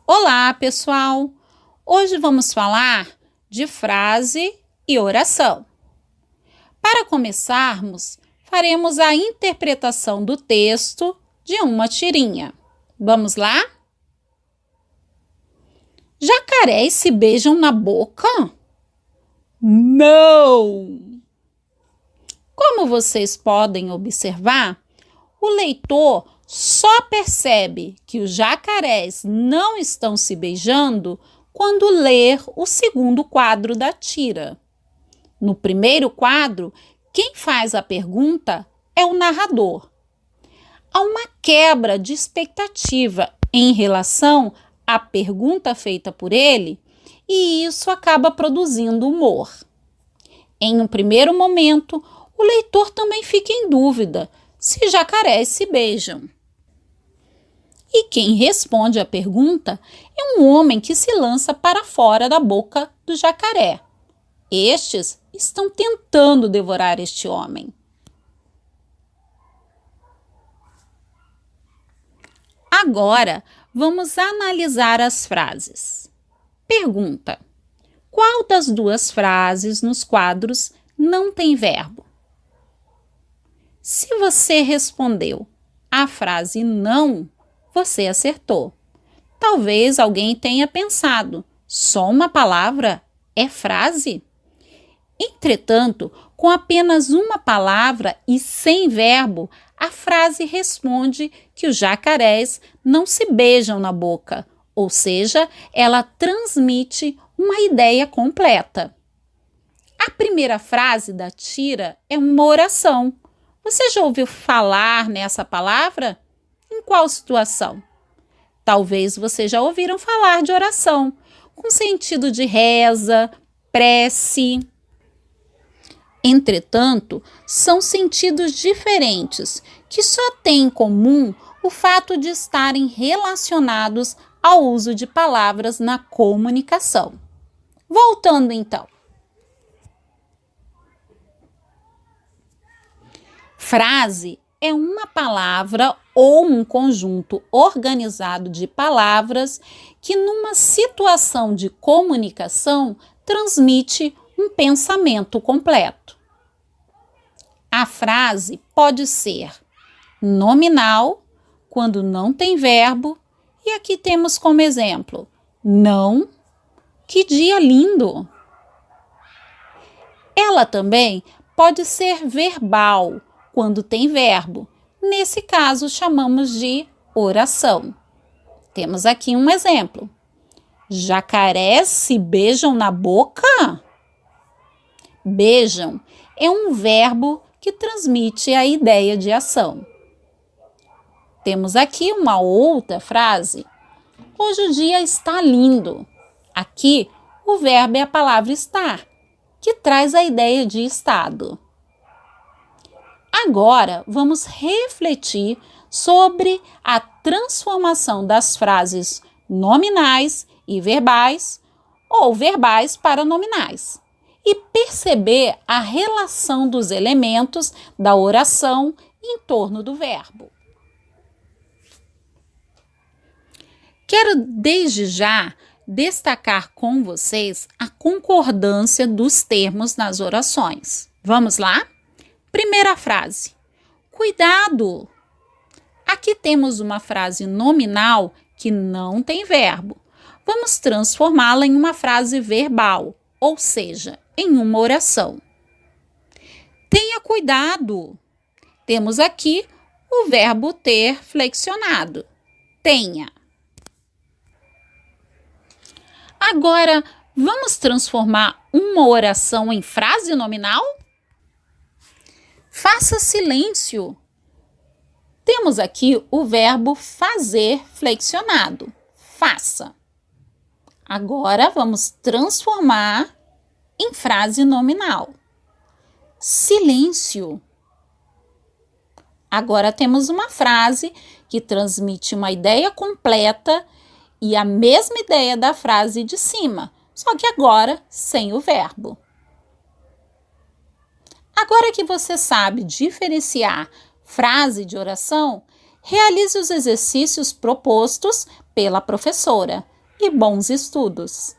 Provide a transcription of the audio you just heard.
Olá, pessoal! Hoje vamos falar de frase e oração. Para começarmos, faremos a interpretação do texto de uma tirinha. Vamos lá? Jacarés se beijam na boca? Não! Como vocês podem observar, o leitor só percebe que os jacarés não estão se beijando quando ler o segundo quadro da tira. No primeiro quadro, quem faz a pergunta é o narrador. Há uma quebra de expectativa em relação à pergunta feita por ele e isso acaba produzindo humor. Em um primeiro momento, o leitor também fica em dúvida se jacarés se beijam. E quem responde à pergunta é um homem que se lança para fora da boca do jacaré. Estes estão tentando devorar este homem. Agora, vamos analisar as frases. Pergunta: qual das duas frases nos quadros não tem verbo? Se você respondeu a frase não, você acertou. Talvez alguém tenha pensado, só uma palavra é frase? Entretanto, com apenas uma palavra e sem verbo, a frase responde que os jacarés não se beijam na boca, ou seja, ela transmite uma ideia completa. A primeira frase da tira é uma oração. Você já ouviu falar nessa palavra? Em qual situação? Talvez vocês já ouviram falar de oração, com sentido de reza, prece. Entretanto, são sentidos diferentes, que só têm em comum o fato de estarem relacionados ao uso de palavras na comunicação. Voltando então. Frase é uma palavra ou um conjunto organizado de palavras que, numa situação de comunicação, transmite um pensamento completo. A frase pode ser nominal, quando não tem verbo, e aqui temos como exemplo: não, que dia lindo! Ela também pode ser verbal, quando tem verbo. Nesse caso, chamamos de oração. Temos aqui um exemplo. Jacarés se beijam na boca? Beijam é um verbo que transmite a ideia de ação. Temos aqui uma outra frase. Hoje o dia está lindo. Aqui, o verbo é a palavra estar, que traz a ideia de estado. Agora, vamos refletir sobre a transformação das frases nominais e verbais ou verbais para nominais e perceber a relação dos elementos da oração em torno do verbo. Quero desde já destacar com vocês a concordância dos termos nas orações. Vamos lá? Primeira frase: cuidado! Aqui temos uma frase nominal que não tem verbo. Vamos transformá-la em uma frase verbal, ou seja, em uma oração. Tenha cuidado! Temos aqui o verbo ter flexionado. Tenha. Agora, vamos transformar uma oração em frase nominal? Faça silêncio. Temos aqui o verbo fazer flexionado. Faça. Agora vamos transformar em frase nominal. Silêncio. Agora temos uma frase que transmite uma ideia completa e a mesma ideia da frase de cima, só que agora sem o verbo. Agora que você sabe diferenciar frase de oração, realize os exercícios propostos pela professora. e bons estudos!